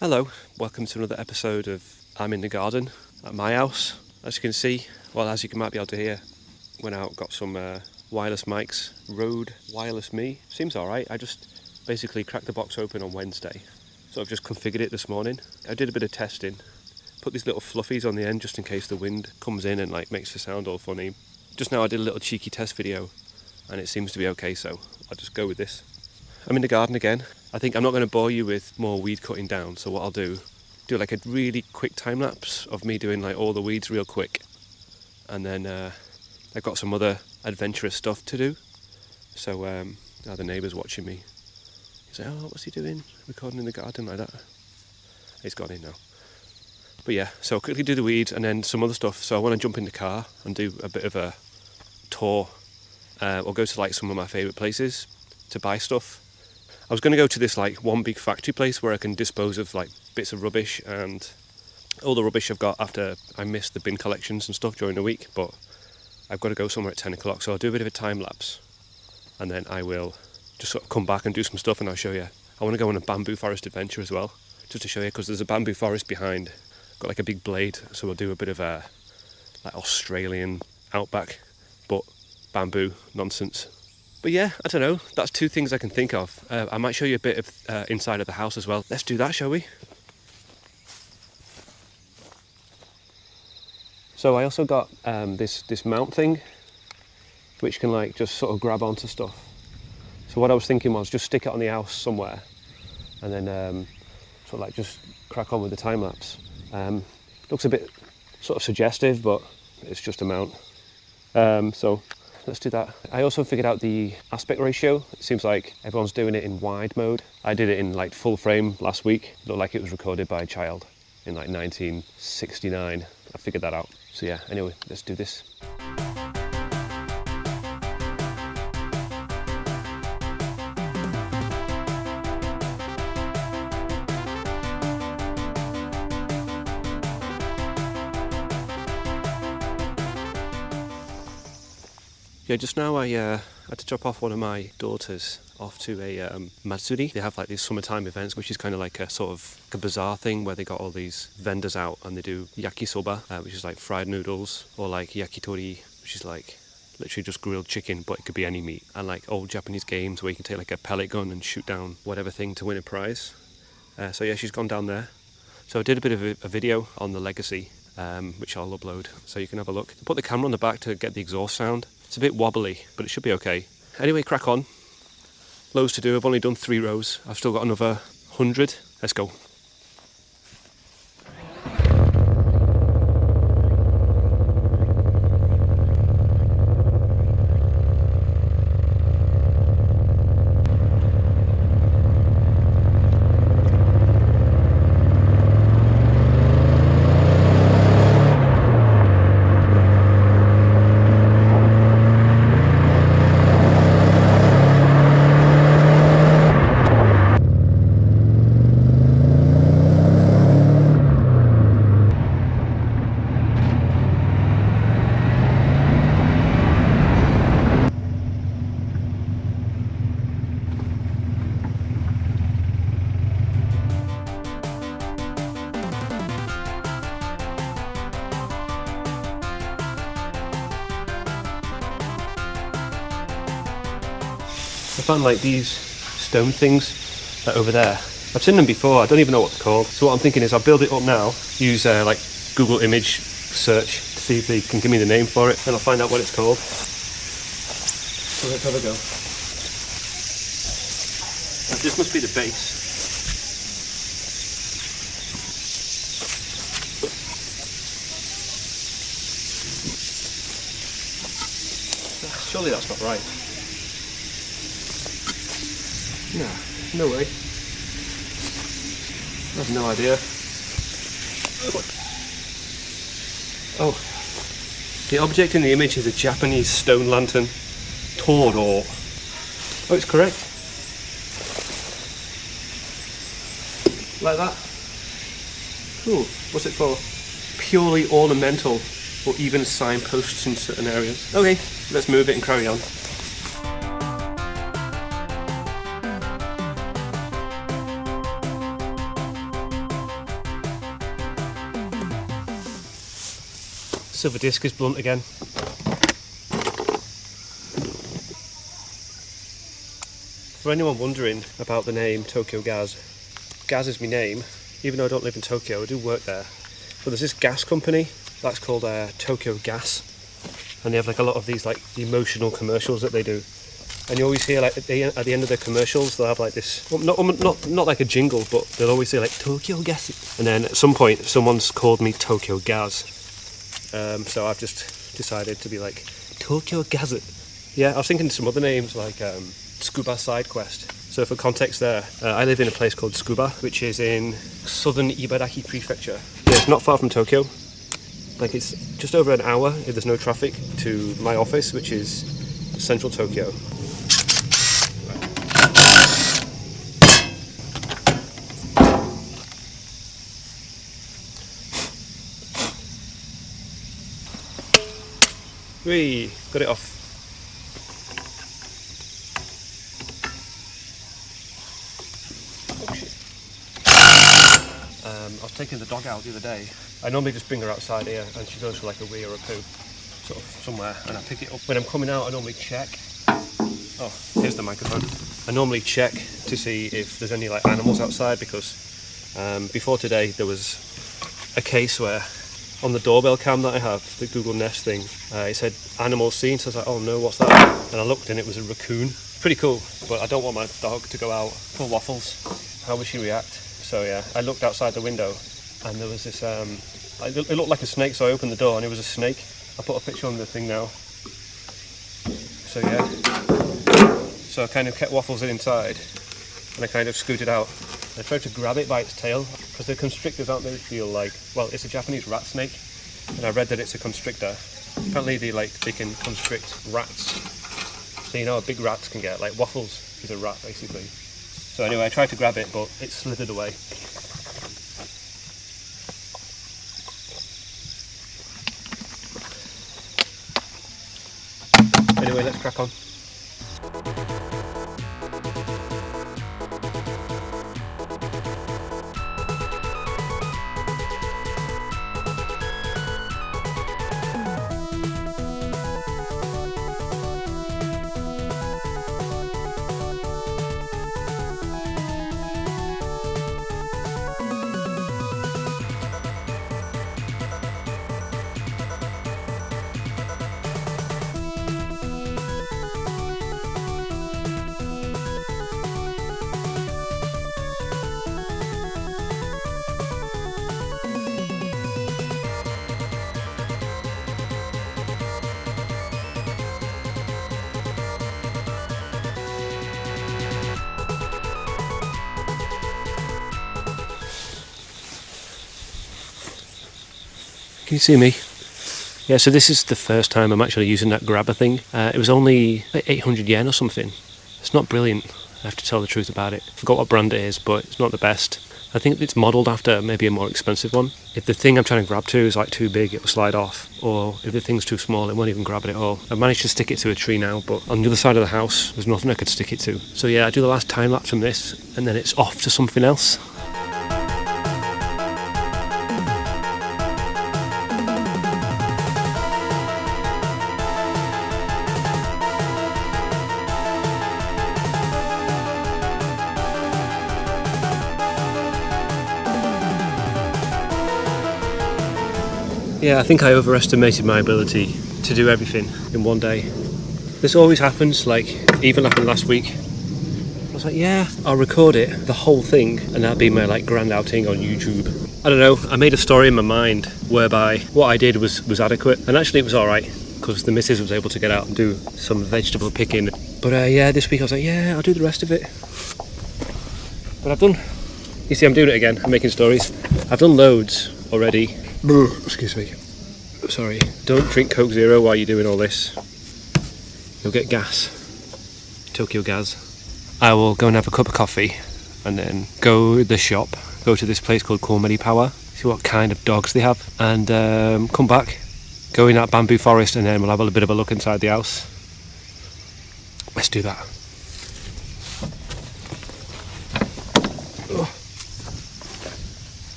Hello, welcome to another episode of I'm in the garden at my house. As you can see, well, as you might be able to hear, went out, got some wireless mics. Rode Wireless Me, seems alright. I just basically cracked the box open on Wednesday, so I've just configured it this morning. I did a bit of testing, put these little fluffies on the end just in case the wind comes in and like makes the sound all funny. Just now I did a little cheeky test video and it seems to be okay, so I'll just go with this. I'm in the garden again. I think I'm not going to bore you with more weed cutting down, so what I'll do like a really quick time lapse of me doing like all the weeds real quick, and then I've got some other adventurous stuff to do. So now the neighbour's watching me. He's like, oh, what's he doing? Recording in the garden like that? He's gone in now. But yeah, so I'll quickly do the weeds and then some other stuff. So I want to jump in the car and do a bit of a tour. Or go to like some of my favourite places to buy stuff. I was going to go to this like one big factory place where I can dispose of like bits of rubbish and all the rubbish I've got after I missed the bin collections and stuff during the week, but I've got to go somewhere at 10 o'clock, so I'll do a bit of a time lapse and then I will just sort of come back and do some stuff and I'll show you. I want to go on a bamboo forest adventure as well, just to show you, because there's a bamboo forest behind. Got like a big blade, so we'll do a bit of a like Australian outback, but bamboo nonsense. But yeah, I don't know, that's two things I can think of. I might show you a bit of inside of the house as well. Let's do that, shall we? So I also got this mount thing, which can like just sort of grab onto stuff. So what I was thinking was just stick it on the house somewhere, and then sort of like just crack on with the time lapse. Looks a bit sort of suggestive, but it's just a mount. So let's do that. I also figured out the aspect ratio. It seems like everyone's doing it in wide mode. I did it in like full frame last week. It looked like it was recorded by a child in like 1969. I figured that out. So yeah, anyway, let's do this. Yeah, just now I had to drop off one of my daughters off to a matsuri. They have like these summertime events, which is kind of like a sort of like a bazaar thing where they got all these vendors out and they do yakisoba, which is like fried noodles, or like yakitori, which is like literally just grilled chicken, but it could be any meat, and like old Japanese games where you can take like a pellet gun and shoot down whatever thing to win a prize. So yeah, she's gone down there. So I did a bit of a video on the legacy, which I'll upload so you can have a look. I put the camera on the back to get the exhaust sound. It's a bit wobbly, but it should be okay. Anyway, crack on. Loads to do. I've only done 3 rows. I've still got another 100. Let's go. I found like these stone things over there. I've seen them before, I don't even know what they're called. So what I'm thinking is I'll build it up now, use like Google image search to see if they can give me the name for it, and I'll find out what it's called. So let's have a go. This must be the base. Surely that's not right. No way. I have no idea. Oh, the object in the image is a Japanese stone lantern, Toro. Oh, it's correct. Like that. Cool. What's it for? Purely ornamental, or even signposts in certain areas. Okay, let's move it and carry on. Silver disc is blunt again. For anyone wondering about the name Tokyo Gas, Gas is my name. Even though I don't live in Tokyo, I do work there. But there's this gas company that's called Tokyo Gas, and they have like a lot of these like emotional commercials that they do. And you always hear like at the end of their commercials, they'll have like this, well, not like a jingle, but they'll always say like Tokyo Gas. And then at some point, someone's called me Tokyo Gas. So I've just decided to be like Tokyo Gas. Yeah, I was thinking some other names like Tsukuba Side Quest. So for context there, I live in a place called Tsukuba, which is in southern Ibaraki Prefecture. Yeah, it's not far from Tokyo. Like it's just over an hour if there's no traffic to my office, which is central Tokyo. Whee! Got it off. I was taking the dog out the other day. I normally just bring her outside here and she goes for like a wee or a poo, sort of somewhere, and I pick it up. When I'm coming out, I normally check. Oh, here's the microphone. I normally check to see if there's any like animals outside, because before today there was a case where on the doorbell cam that I have, the Google Nest thing, it said animals seen, so I was like, oh no, what's that? And I looked and it was a raccoon. Pretty cool, but I don't want my dog to go out for waffles. How would she react? So yeah, I looked outside the window and there was this, it looked like a snake, so I opened the door and it was a snake. I put a picture on the thing now. So yeah, so I kind of kept waffles inside and I kind of scooted out. I tried to grab it by its tail, because they're constrictors, aren't they? Feel like, well, it's a Japanese rat snake, and I read that it's a constrictor. Apparently they can constrict rats. So you know how big rats can get, like waffles is a rat basically. So anyway, I tried to grab it, but it slithered away. Anyway, let's crack on. Can you see me? Yeah, so this is the first time I'm actually using that grabber thing. It was only like 800 yen or something. It's not brilliant, I have to tell the truth about it. I forgot what brand it is, but it's not the best. I think it's modelled after maybe a more expensive one. If the thing I'm trying to grab to is like too big, it will slide off. Or if the thing's too small, it won't even grab it at all. I managed to stick it to a tree now, but on the other side of the house, there's nothing I could stick it to. So yeah, I do the last time lapse from this, and then it's off to something else. Yeah, I think I overestimated my ability to do everything in one day. This always happens, like even happened last week. I was like, yeah, I'll record it, the whole thing, and that'd be my like grand outing on YouTube. I don't know, I made a story in my mind whereby what I did was adequate, and actually it was alright, because the missus was able to get out and do some vegetable picking. But yeah, this week I was like, yeah, I'll do the rest of it. But I've done, you see I'm doing it again, I'm making stories. I've done loads already. Excuse me. Sorry. Don't drink Coke Zero while you're doing all this. You'll get gas. Tokyo Gas. I will go and have a cup of coffee and then go to the shop, go to this place called Komedi Power, see what kind of dogs they have, and come back, go in that bamboo forest, and then we'll have a bit of a look inside the house. Let's do that.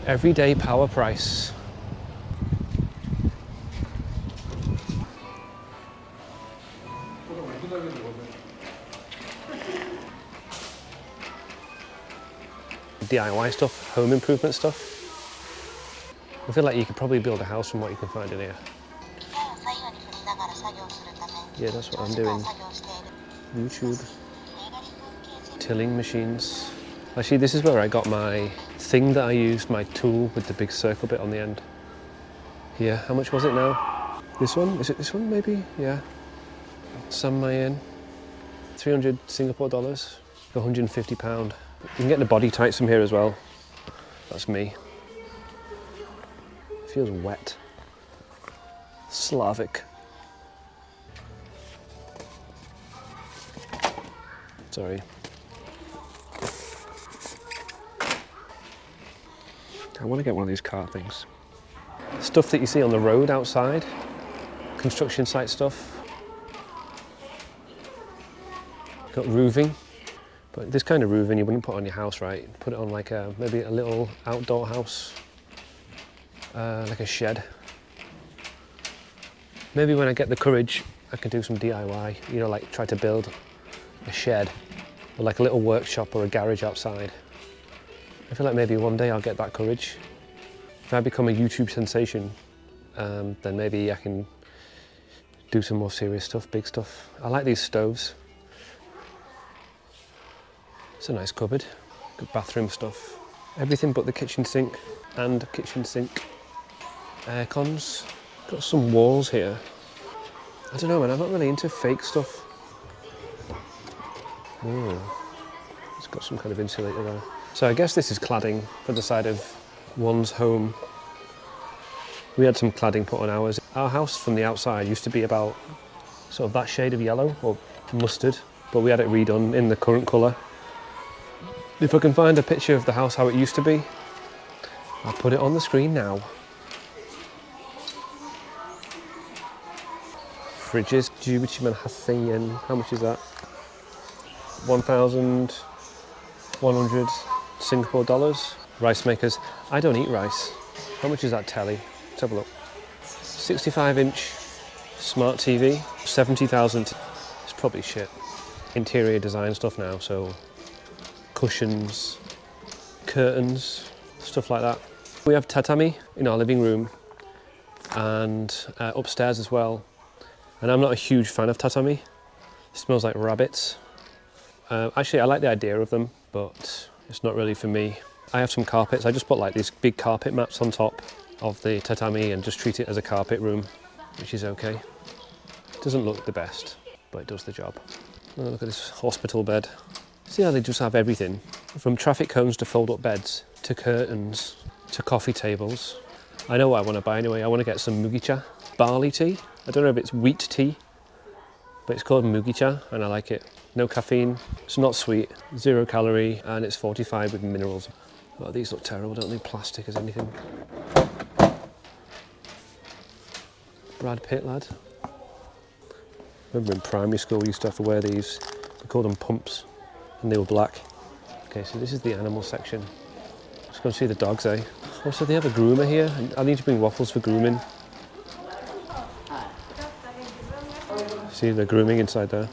Everyday power price. DIY stuff, home improvement stuff. I feel like you could probably build a house from what you can find in here. Yeah, that's what I'm doing. YouTube. Tilling machines. Actually, this is where I got my thing that I used, my tool with the big circle bit on the end. Yeah, how much was it now? This one? Is it this one maybe? Yeah. San Mayen. 300 Singapore dollars. £150. You can get the body tights from here as well. That's me. Feels wet. Slavic. Sorry. I want to get one of these car things. Stuff that you see on the road outside. Construction site stuff. Got roofing. But this kind of roofing you wouldn't put on your house, right? Put it on like maybe a little outdoor house. Like a shed. Maybe when I get the courage, I can do some DIY. You know, like try to build a shed or like a little workshop or a garage outside. I feel like maybe one day I'll get that courage. If I become a YouTube sensation, then maybe I can do some more serious stuff, big stuff. I like these stoves. It's a nice cupboard. Good bathroom stuff. Everything but the kitchen sink and kitchen sink. Air cons. Got some walls here. I don't know, man, I'm not really into fake stuff. It's got some kind of insulator there. So I guess this is cladding for the side of one's home. We had some cladding put on ours. Our house from the outside used to be about sort of that shade of yellow or mustard, but we had it redone in the current colour. If I can find a picture of the house how it used to be, I'll put it on the screen now. Fridges, how much is that? 1,100 Singapore dollars. Rice makers. I don't eat rice. How much is that telly? Let's have a look. 65-inch smart TV, 70,000. It's probably shit. Interior design stuff now, so cushions, curtains, stuff like that. We have tatami in our living room and upstairs as well. And I'm not a huge fan of tatami. It smells like rabbits. Actually, I like the idea of them, but it's not really for me. I have some carpets. I just put like these big carpet mats on top of the tatami and just treat it as a carpet room, which is okay. It doesn't look the best, but it does the job. Oh, look at this hospital bed. See how they just have everything? From traffic cones to fold-up beds, to curtains, to coffee tables. I know what I want to buy anyway. I want to get some mugicha, barley tea. I don't know if it's wheat tea, but it's called mugicha and I like it. No caffeine, it's not sweet, 0 calorie, and it's fortified with minerals. Oh, these look terrible, don't they? Plastic as anything. Brad Pitt, lad. Remember in primary school we used to have to wear these. We called them pumps, and they were black. Okay, so this is the animal section. Let's go and see the dogs, eh? Oh, so they have a groomer here. I need to bring waffles for grooming. See, they're grooming inside there.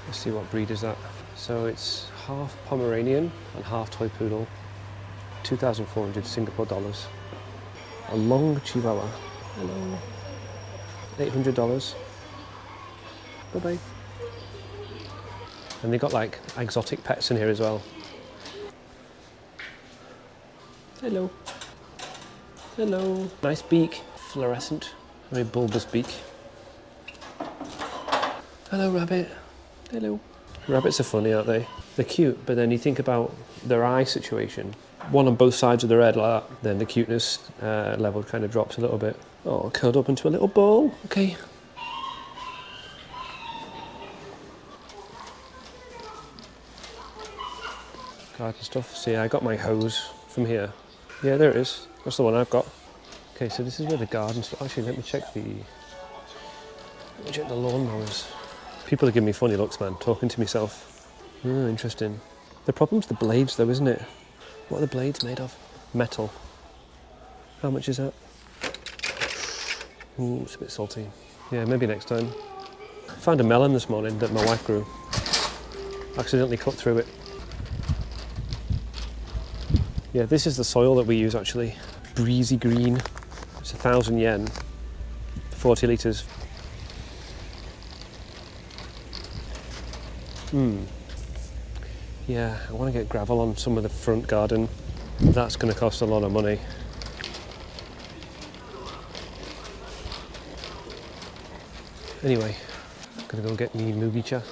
Let's see what breed is that. So it's half Pomeranian and half toy poodle. 2,400 Singapore dollars. A long Chihuahua. Hello. $800. Bye-bye. And they got like exotic pets in here as well. Hello. Hello. Nice beak. Fluorescent. Very bulbous beak. Hello, rabbit. Hello. Rabbits are funny, aren't they? They're cute, but then you think about their eye situation. One on both sides of their head like that, then the cuteness level kind of drops a little bit. Oh, curled up into a little ball. Okay. Garden stuff. See, I got my hose from here. Yeah, there it is. That's the one I've got. Okay, so this is where the garden stuff. Actually, let me check the lawnmowers. People are giving me funny looks, man, talking to myself. Oh, interesting. The problem's the blades though, isn't it? What are the blades made of? Metal. How much is that? Ooh, it's a bit salty. Yeah, maybe next time. Found a melon this morning that my wife grew. Accidentally cut through it. Yeah, this is the soil that we use actually. Breezy green. It's 1,000 yen for 40 litres. Yeah, I want to get gravel on some of the front garden. That's going to cost a lot of money. Anyway, I'm going to go get me mugicha.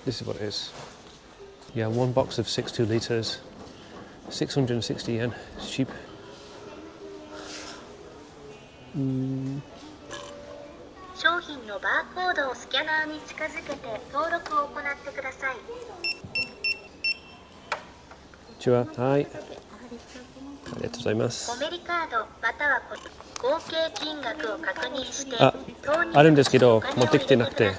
This is what it is. Yeah, one box of 6.2 litres, 660 yen. It's cheap. 商品のバーコードをスキャナーに近づけて登録を行ってください。チュア、はい。ありがとうございます。コメリカードまたは合計金額を確認して、あるんですけど、持ってきてなくて、今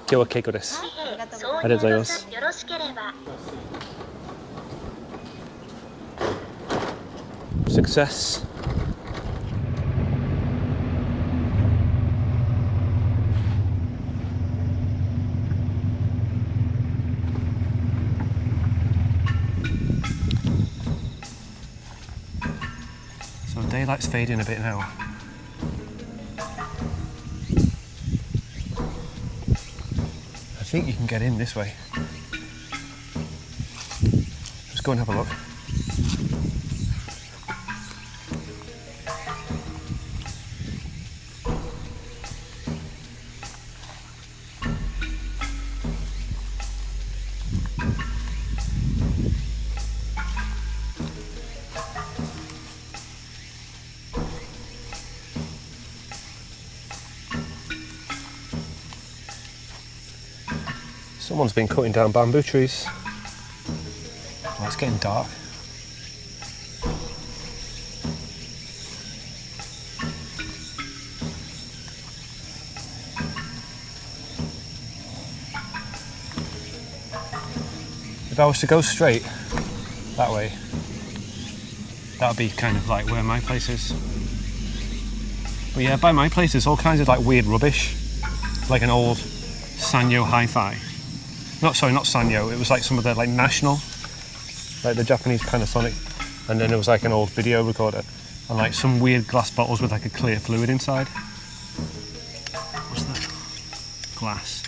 日は結構です。ありがとうございます。よろしければ。Success. So daylight's fading a bit now. I think you can get in this way. Let's go and have a look. Someone's been cutting down bamboo trees. Oh, it's getting dark. If I was to go straight that way, that would be kind of like where my place is. But yeah, by my place there's all kinds of like weird rubbish, like an old Sanyo hi-fi. Not Sanyo, it was like some of the like National, like the Japanese Panasonic, and then it was like an old video recorder and like some weird glass bottles with like a clear fluid inside. What's that? Glass.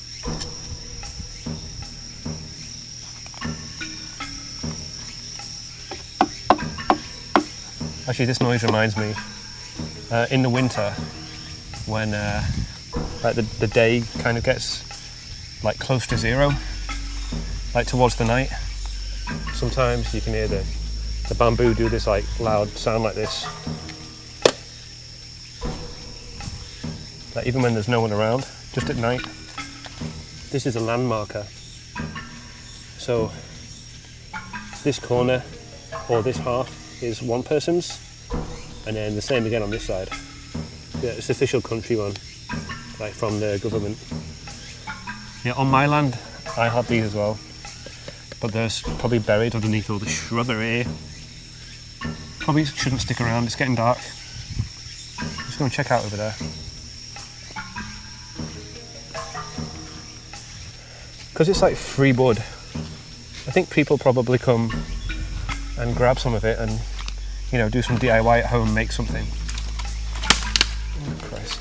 Actually, this noise reminds me, in the winter, when like the day kind of gets like close to zero, like towards the night, sometimes you can hear the bamboo do this like loud sound like this. Like even when there's no one around, just at night. This is a landmarker. So this corner, or this half, is one person's, and then the same again on this side. Yeah, it's official country one, like from the government. Yeah, on my land I had these as well, but they're probably buried underneath all the shrubbery. Probably shouldn't stick around, it's getting dark. Let's go and check out over there. Because it's like free wood, I think people probably come and grab some of it and, you know, do some DIY at home, make something. Oh Christ.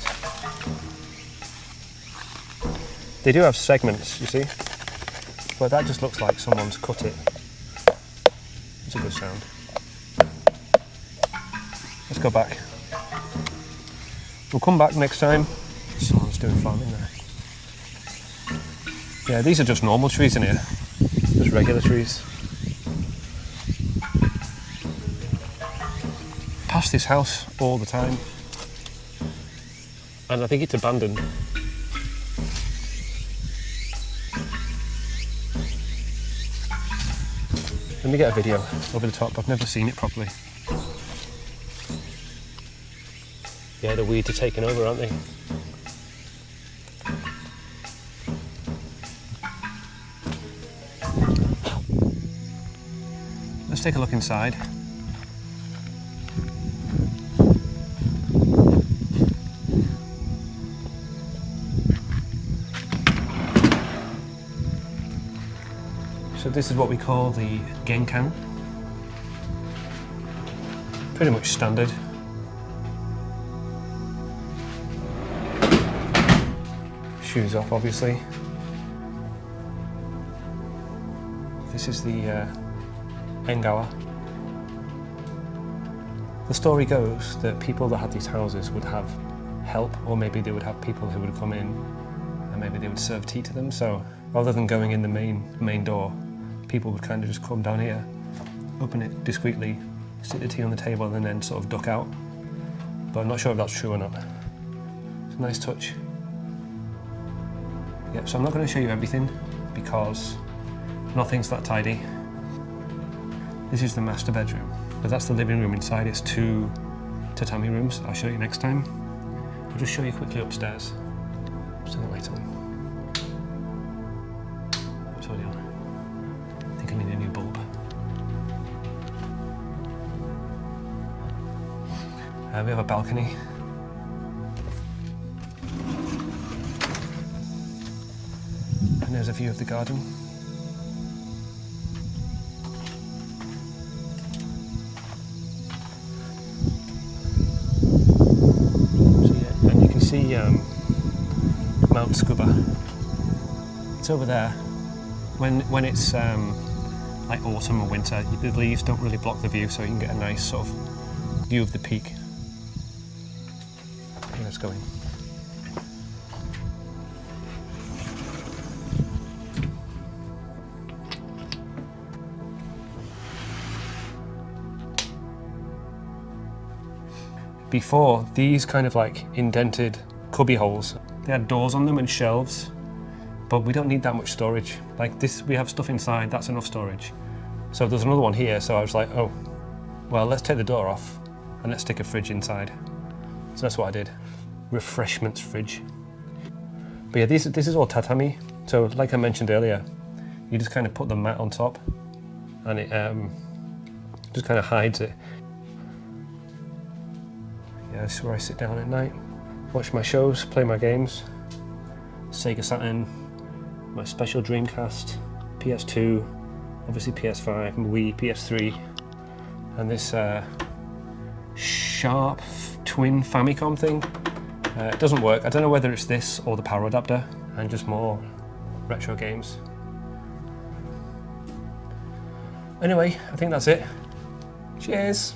They do have segments, you see, but that just looks like someone's cut it. It's a good sound. Let's go back. We'll come back next time. Someone's doing farming there. Yeah, these are just normal trees in here, just regular trees. Past this house all the time, and I think it's abandoned. Let me get a video over the top, I've never seen it properly. Yeah, the weeds are taking over, aren't they? Let's take a look inside. So this is what we call the genkan. Pretty much standard. Shoes off, obviously. This is the Engawa. The story goes that people that had these houses would have help, or maybe they would have people who would come in and maybe they would serve tea to them. So rather than going in the main door, people would kind of just come down here, open it discreetly, sit the tea on the table and then sort of duck out. But I'm not sure if that's true or not. It's a nice touch. Yep, so I'm not going to show you everything because nothing's that tidy. This is the master bedroom. So that's the living room inside. It's 2 tatami rooms. I'll show you next time. I'll just show you quickly upstairs. Just turn the light on. What's already on? I think I need a new bulb. We have a balcony. And there's a view of the garden. So yeah, and you can see Mount Tsukuba. It's over there. When it's like autumn or winter, the leaves don't really block the view, so you can get a nice sort of view of the peak. Okay, let's go in. Before, these kind of like indented cubby holes, they had doors on them and shelves, but we don't need that much storage. Like this, we have stuff inside, that's enough storage. So there's another one here, so I was like, oh, well, let's take the door off and let's stick a fridge inside. So that's what I did. Refreshments fridge. But yeah, this is all tatami. So like I mentioned earlier, you just kind of put the mat on top and it just kind of hides it. Yeah, this is where I sit down at night, watch my shows, play my games. Sega Saturn, my special Dreamcast, PS2, obviously PS5, Wii, PS3, and this Sharp twin Famicom thing. It doesn't work. I don't know whether it's this or the power adapter, and just more retro games. Anyway, I think that's it. Cheers!